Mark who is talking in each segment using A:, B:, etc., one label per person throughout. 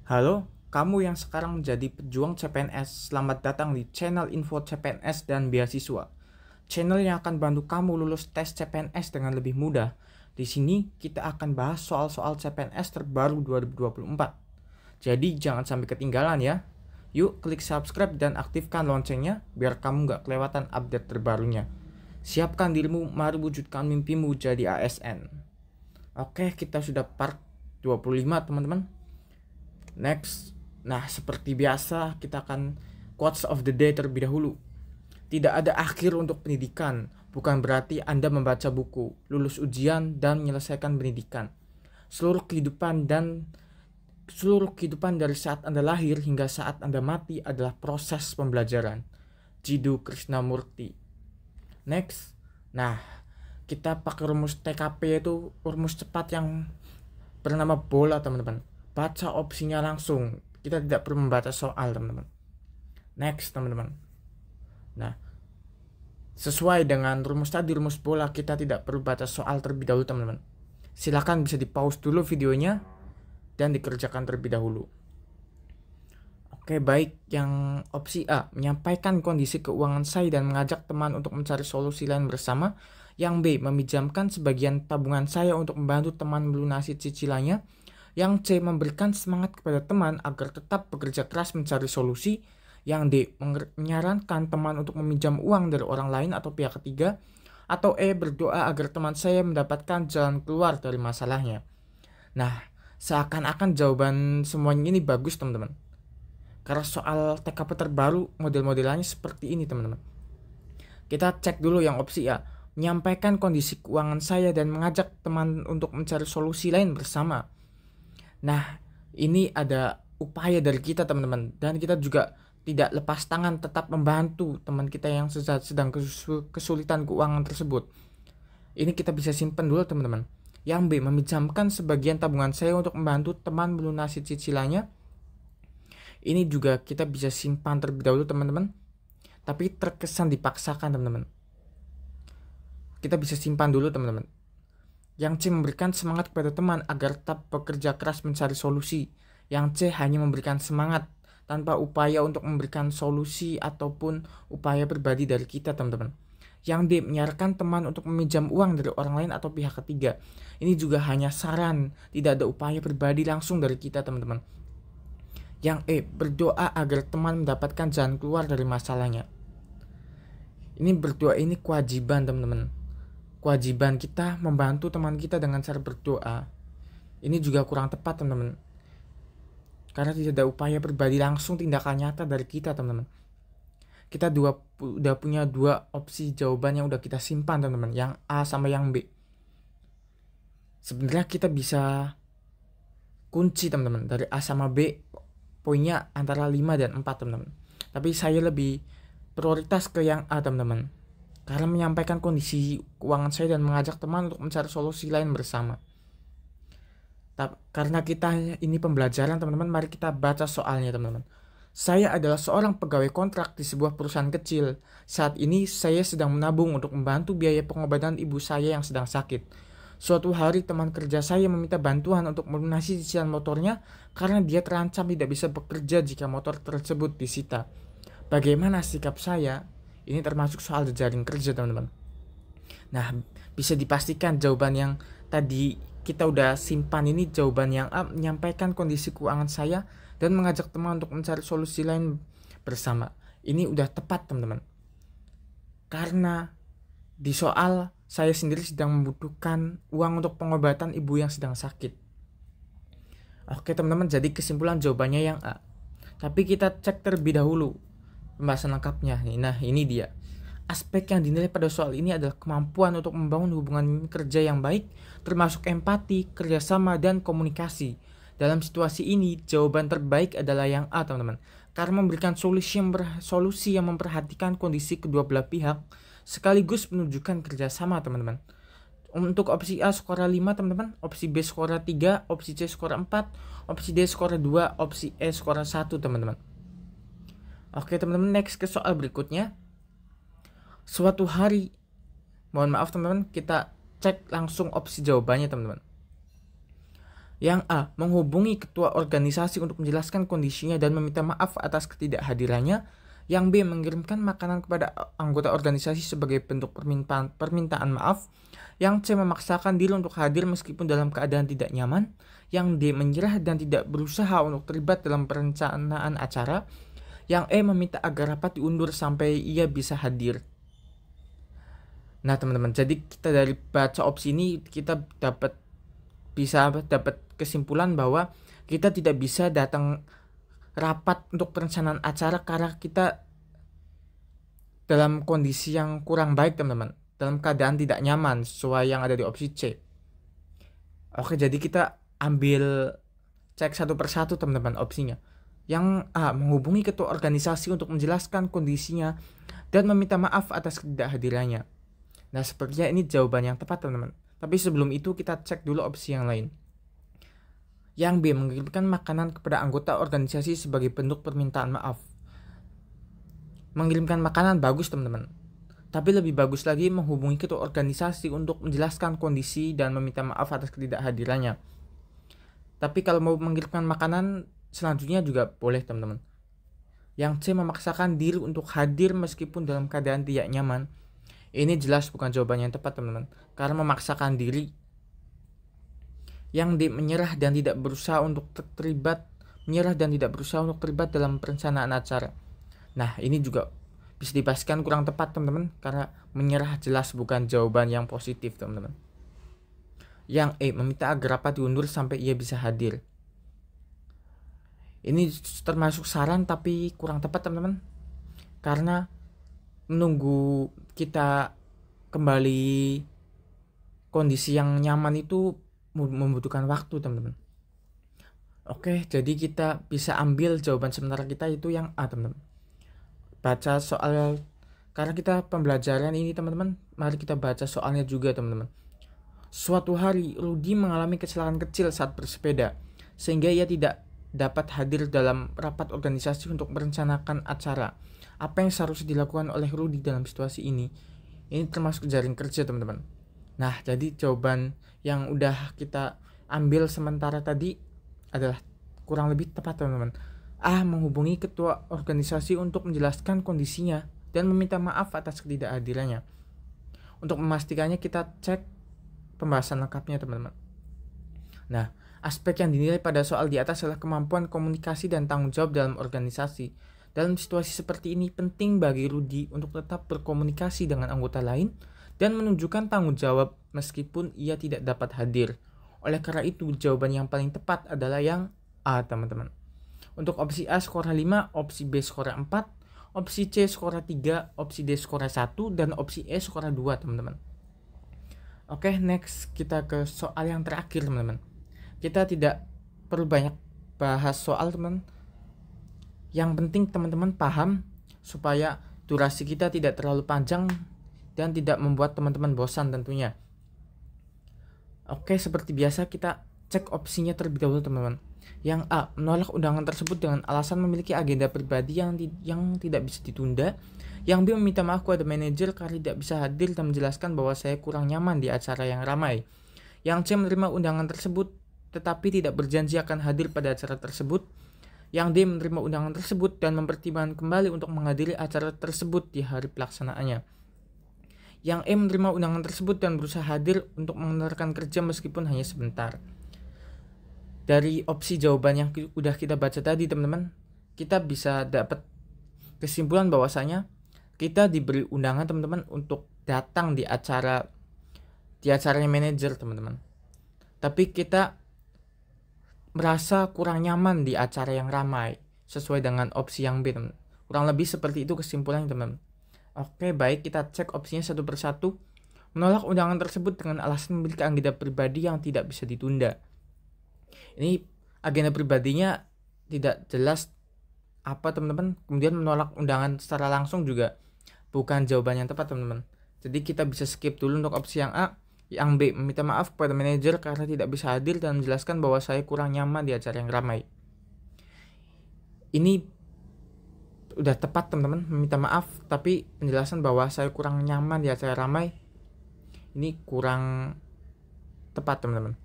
A: Halo, kamu yang sekarang menjadi pejuang CPNS, selamat datang di channel Info CPNS dan Beasiswa. Channel yang akan bantu kamu lulus tes CPNS dengan lebih mudah. Di sini kita akan bahas soal-soal CPNS terbaru 2024. Jadi jangan sampai ketinggalan ya. Yuk klik subscribe dan aktifkan loncengnya biar kamu nggak kelewatan update terbarunya. Siapkan dirimu, mari wujudkan mimpimu jadi ASN. Oke, kita sudah part 25 teman-teman. Next, nah seperti biasa kita akan quotes of the day terlebih dahulu. Tidak ada akhir untuk pendidikan, bukan berarti Anda membaca buku, lulus ujian, dan menyelesaikan pendidikan. Seluruh kehidupan dari saat Anda lahir hingga saat Anda mati adalah proses pembelajaran. Jiddu Krishnamurti. Next, nah kita pakai rumus TKP, yaitu rumus cepat yang bernama bola teman-teman. Baca opsinya langsung, kita tidak perlu membaca soal teman-teman. Next teman-teman. Nah, sesuai dengan rumus tadi, rumus bola, kita tidak perlu baca soal terlebih dahulu teman-teman. Silakan bisa di pause dulu videonya dan dikerjakan terlebih dahulu. Oke, baik. Yang opsi A, menyampaikan kondisi keuangan saya dan mengajak teman untuk mencari solusi lain bersama. Yang B, meminjamkan sebagian tabungan saya untuk membantu teman melunasi cicilannya. Yang C, memberikan semangat kepada teman agar tetap bekerja keras mencari solusi. Yang D, menyarankan teman untuk meminjam uang dari orang lain atau pihak ketiga. Atau E, berdoa agar teman saya mendapatkan jalan keluar dari masalahnya. Nah, seakan-akan jawaban semuanya ini bagus teman-teman. Karena soal TKP terbaru model-modelannya seperti ini teman-teman. Kita cek dulu yang opsi A, menyampaikan kondisi keuangan saya dan mengajak teman untuk mencari solusi lain bersama. Nah, ini ada upaya dari kita teman-teman, dan kita juga tidak lepas tangan tetap membantu teman kita yang sedang kesulitan keuangan tersebut. Ini kita bisa simpan dulu teman-teman. Yang B, meminjamkan sebagian tabungan saya untuk membantu teman melunasi cicilannya. Ini juga kita bisa simpan terlebih dahulu teman-teman, tapi terkesan dipaksakan teman-teman. Kita bisa simpan dulu teman-teman. Yang C, memberikan semangat kepada teman agar tetap bekerja keras mencari solusi. Yang C, hanya memberikan semangat tanpa upaya untuk memberikan solusi ataupun upaya pribadi dari kita teman-teman. Yang D, menyarankan teman untuk meminjam uang dari orang lain atau pihak ketiga. Ini juga hanya saran, tidak ada upaya pribadi langsung dari kita teman-teman. Yang E, berdoa agar teman mendapatkan jalan keluar dari masalahnya. Ini berdoa ini kewajiban teman-teman. Kewajiban kita membantu teman kita dengan cara berdoa. Ini juga kurang tepat teman-teman, karena tidak ada upaya pribadi langsung, tindakan nyata dari kita teman-teman. Kita udah punya dua opsi jawaban yang udah kita simpan teman-teman, yang A sama yang B. Sebenarnya kita bisa kunci teman-teman dari A sama B, poinnya antara 5 dan 4 teman-teman. Tapi saya lebih prioritas ke yang A teman-teman, karena menyampaikan kondisi keuangan saya dan mengajak teman untuk mencari solusi lain bersama. Karena kita ini pembelajaran teman-teman, mari kita baca soalnya teman-teman. Saya adalah seorang pegawai kontrak di sebuah perusahaan kecil. Saat ini saya sedang menabung untuk membantu biaya pengobatan ibu saya yang sedang sakit. Suatu hari teman kerja saya meminta bantuan untuk melunasi cicilan motornya karena dia terancam tidak bisa bekerja jika motor tersebut disita. Bagaimana sikap saya? Ini termasuk soal jejaring kerja teman-teman. Nah, bisa dipastikan jawaban yang tadi kita udah simpan ini, jawaban yang A, menyampaikan kondisi keuangan saya dan mengajak teman untuk mencari solusi lain bersama. Ini udah tepat teman-teman. Karena di soal saya sendiri sedang membutuhkan uang untuk pengobatan ibu yang sedang sakit. Oke teman-teman, jadi kesimpulan jawabannya yang A. Tapi kita cek terlebih dahulu pembahasan lengkapnya. Nah, ini dia. Aspek yang dinilai pada soal ini adalah kemampuan untuk membangun hubungan kerja yang baik, termasuk empati, kerjasama, dan komunikasi. Dalam situasi ini, jawaban terbaik adalah yang A, teman-teman. Karena memberikan solusi yang memperhatikan kondisi kedua belah pihak, sekaligus menunjukkan kerjasama, teman-teman. Untuk opsi A skor 5 teman-teman, opsi B skor 3, opsi C skor 4, opsi D skor 2, opsi E skor 1 teman-teman. Oke teman-teman, next ke soal berikutnya. Suatu hari, mohon maaf teman-teman, kita cek langsung opsi jawabannya teman-teman. Yang A. Menghubungi ketua organisasi untuk menjelaskan kondisinya dan meminta maaf atas ketidakhadirannya. Yang B. Mengirimkan makanan kepada anggota organisasi sebagai bentuk permintaan maaf. Yang C. Memaksakan diri untuk hadir meskipun dalam keadaan tidak nyaman. Yang D. Menyerah dan tidak berusaha untuk terlibat dalam perencanaan acara. Yang E. Meminta agar rapat diundur sampai ia bisa hadir. Nah teman-teman, jadi kita dari baca opsi ini kita bisa dapat kesimpulan bahwa kita tidak bisa datang rapat untuk perencanaan acara karena kita dalam kondisi yang kurang baik teman-teman, dalam keadaan tidak nyaman sesuai yang ada di opsi C. Oke, jadi kita ambil cek satu persatu teman-teman opsinya. Yang A. Menghubungi ketua organisasi untuk menjelaskan kondisinya dan meminta maaf atas ketidakhadirannya. Nah sepertinya ini jawaban yang tepat teman-teman. Tapi sebelum itu kita cek dulu opsi yang lain. Yang B. Mengirimkan makanan kepada anggota organisasi sebagai bentuk permintaan maaf. Mengirimkan makanan bagus teman-teman. Tapi lebih bagus lagi menghubungi ketua organisasi untuk menjelaskan kondisi dan meminta maaf atas ketidakhadirannya. Tapi kalau mau mengirimkan makanan selanjutnya juga boleh teman-teman. Yang C. Memaksakan diri untuk hadir meskipun dalam keadaan tidak nyaman. Ini jelas bukan jawaban yang tepat teman-teman, karena memaksakan diri. Yang D. Menyerah dan tidak berusaha untuk terlibat dalam perencanaan acara. Nah ini juga bisa dipastikan kurang tepat teman-teman, karena menyerah jelas bukan jawaban yang positif teman-teman. Yang E. Meminta agar rapat diundur sampai ia bisa hadir. Ini termasuk saran tapi kurang tepat teman-teman, karena menunggu kita kembali kondisi yang nyaman itu membutuhkan waktu teman-teman. Oke, jadi kita bisa ambil jawaban sementara kita itu yang A teman-teman. Baca soal, karena kita pembelajaran ini teman-teman, mari kita baca soalnya juga teman-teman. Suatu hari Rudy mengalami kecelakaan kecil saat bersepeda, sehingga ia tidak dapat hadir dalam rapat organisasi untuk merencanakan acara. Apa yang seharusnya dilakukan oleh Rudy dalam situasi ini? Ini termasuk jaring kerja teman-teman. Nah jadi jawaban yang udah kita ambil sementara tadi adalah kurang lebih tepat teman-teman. A. Menghubungi ketua organisasi untuk menjelaskan kondisinya dan meminta maaf atas ketidakhadirannya. Untuk memastikannya kita cek pembahasan lengkapnya teman-teman. Nah aspek yang dinilai pada soal di atas adalah kemampuan komunikasi dan tanggung jawab dalam organisasi. Dalam situasi seperti ini penting bagi Rudy untuk tetap berkomunikasi dengan anggota lain dan menunjukkan tanggung jawab meskipun ia tidak dapat hadir. Oleh karena itu jawaban yang paling tepat adalah yang A teman-teman. Untuk opsi A skor 5, opsi B skor 4, opsi C skor 3, opsi D skor 1, dan opsi E skor 2 teman-teman. Oke, next kita ke soal yang terakhir teman-teman. Kita tidak perlu banyak bahas soal teman. Yang penting teman-teman paham supaya durasi kita tidak terlalu panjang dan tidak membuat teman-teman bosan tentunya. Oke, seperti biasa kita cek opsinya terlebih dahulu teman-teman. Yang A. Menolak undangan tersebut dengan alasan memiliki agenda pribadi yang tidak bisa ditunda. Yang B. Meminta maaf kepada manajer karena tidak bisa hadir dan menjelaskan bahwa saya kurang nyaman di acara yang ramai. Yang C. Menerima undangan tersebut tetapi tidak berjanji akan hadir pada acara tersebut. Yang D. Menerima undangan tersebut dan mempertimbangkan kembali untuk menghadiri acara tersebut di hari pelaksanaannya. Yang E. Menerima undangan tersebut dan berusaha hadir untuk mengenalkan kerja meskipun hanya sebentar. Dari opsi jawaban yang udah kita baca tadi teman-teman, kita bisa dapat kesimpulan bahwasanya kita diberi undangan teman-teman untuk datang di acaranya manajer teman-teman. Tapi kita merasa kurang nyaman di acara yang ramai sesuai dengan opsi yang B teman. Kurang lebih seperti itu kesimpulannya teman. Oke, baik, kita cek opsinya satu persatu. Menolak undangan tersebut dengan alasan memiliki agenda pribadi yang tidak bisa ditunda. Ini agenda pribadinya tidak jelas apa teman-teman. Kemudian menolak undangan secara langsung juga bukan jawaban yang tepat teman-teman. Jadi kita bisa skip dulu untuk opsi yang A. Yang B. Meminta maaf kepada manajer karena tidak bisa hadir dan menjelaskan bahwa saya kurang nyaman di acara yang ramai. Ini udah tepat teman-teman, meminta maaf, tapi penjelasan bahwa saya kurang nyaman di acara ramai ini kurang tepat teman-teman.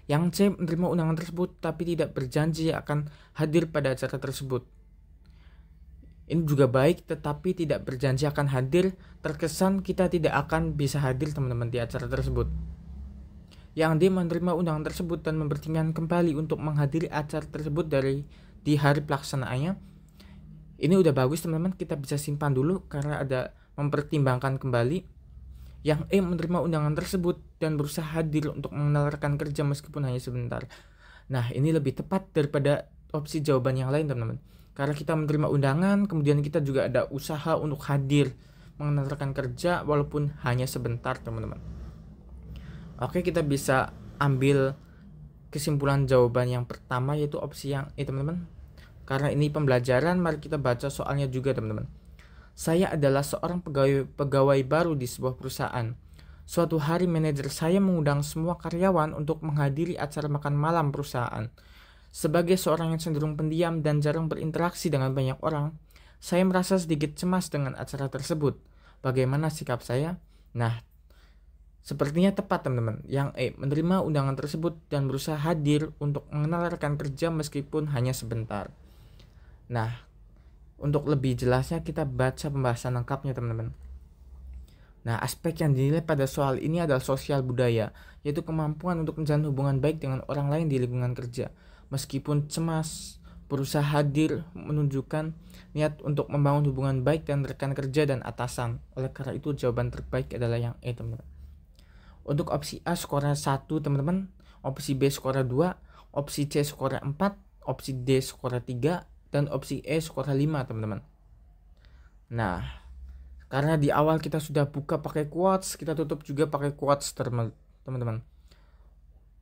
A: Yang C menerima undangan tersebut tapi tidak berjanji akan hadir pada acara tersebut. Ini juga baik tetapi tidak berjanji akan hadir, terkesan kita tidak akan bisa hadir teman-teman di acara tersebut. Yang D menerima undangan tersebut dan mempertimbangkan kembali untuk menghadiri acara tersebut di hari pelaksanaannya. Ini udah bagus teman-teman, kita bisa simpan dulu karena ada mempertimbangkan kembali. Yang E menerima undangan tersebut dan berusaha hadir untuk mengenal rekan kerja meskipun hanya sebentar. Nah, ini lebih tepat daripada opsi jawaban yang lain teman-teman. Karena kita menerima undangan, kemudian kita juga ada usaha untuk hadir mengenal rekan kerja walaupun hanya sebentar teman-teman. Oke, kita bisa ambil kesimpulan jawaban yang pertama yaitu opsi yang E teman-teman. Karena ini pembelajaran, mari kita baca soalnya juga teman-teman. Saya adalah seorang pegawai baru di sebuah perusahaan. Suatu hari manajer saya mengundang semua karyawan untuk menghadiri acara makan malam perusahaan. Sebagai seorang yang cenderung pendiam dan jarang berinteraksi dengan banyak orang, saya merasa sedikit cemas dengan acara tersebut. Bagaimana sikap saya? Nah, sepertinya tepat teman-teman. Yang E menerima undangan tersebut dan berusaha hadir untuk mengenal rekan kerja meskipun hanya sebentar. Nah, untuk lebih jelasnya kita baca pembahasan lengkapnya teman-teman. Nah, aspek yang dinilai pada soal ini adalah sosial budaya, yaitu kemampuan untuk menjalin hubungan baik dengan orang lain di lingkungan kerja. Meskipun cemas, berusaha hadir menunjukkan niat untuk membangun hubungan baik dengan rekan kerja dan atasan. Oleh karena itu jawaban terbaik adalah yang E teman-teman. Untuk opsi A skornya 1 teman-teman, opsi B skornya 2, opsi C skornya 4, opsi D skornya 3, dan opsi E skornya 5 teman-teman. Nah, karena di awal kita sudah buka pakai quotes, kita tutup juga pakai quotes teman-teman.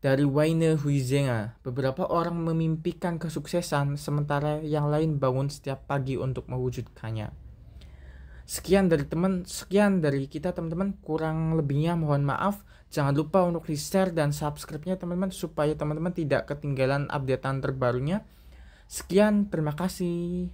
A: Dari Wayne Huizenga, beberapa orang memimpikan kesuksesan sementara yang lain bangun setiap pagi untuk mewujudkannya. Sekian dari kita teman-teman, kurang lebihnya mohon maaf. Jangan lupa untuk di-share dan subscribe-nya teman-teman supaya teman-teman tidak ketinggalan updatean terbarunya. Sekian, terima kasih.